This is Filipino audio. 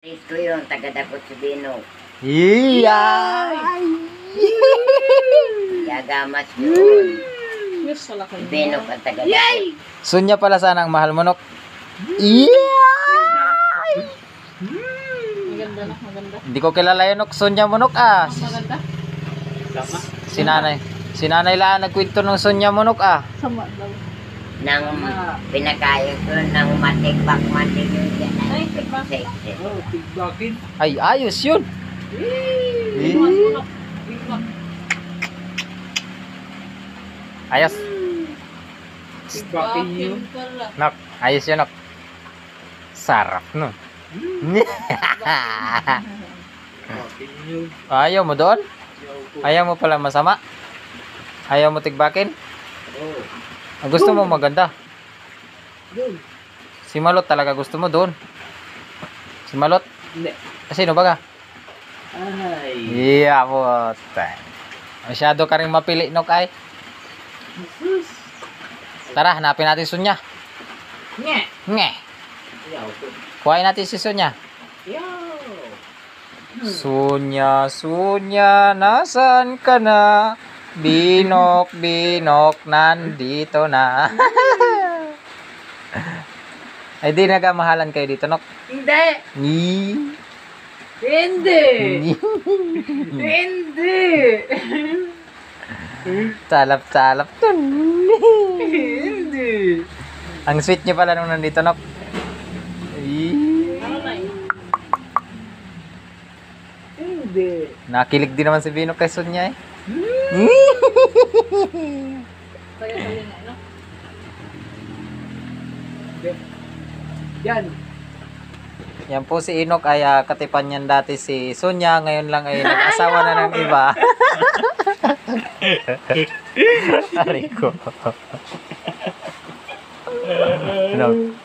Ito yung taga-dakot si Bino. Iya. Yagamas yun. Yes, wala kayo. Bino ang taga-dakot. Sunya pala sana ang mahal mo, Nok. Iya. Maganda na, maganda. Hindi ko kilala yun, Nok. Sunya mo, Nok, ah. Maganda? Si nanay lang nagkwento ng sunya mo, Nok, ah. Sama daw. Nang pinakain ko ng matik-matik yun yan. Ay, tikbak. Sexy. Ay, ayos yun. Tikbak. Ayos. Tikbak yun pala. Nok, ayos yun, Nok. Sarap, no? Ayaw mo doon? Ayaw mo pala masama? Ayaw mo tigbakin? Ang gusto mo maganda? Si Malot talaga gusto mo doon? Si Malot? Hindi. Sino ba ka? Ay. Iya po. Masyado ka rin mapili, Nok, ay. Tara, hanapin natin Sunya. Nge. Nge. Yaw. Kuhain natin si Sunya. Yaw. Sunya, Sunya, nasan ka na? Binok, Binok, nandito na. Ay, di nagamahalan kayo dito, Nok. Hindi. Ni. Hindi. Ni. Hindi. Talap-talap dun. Hindi. Ang sweet niya pala nung nandito, Nok. Ay. Ano na yun? Hindi. Nakilig din naman si Binok kay Sunya, eh. Tayo-tayo na, no? Yan. Yan po si Inok ay katipan niyan dati si Sunya, ngayon lang ay nag-asawa na ng iba. Aray ko. Ano?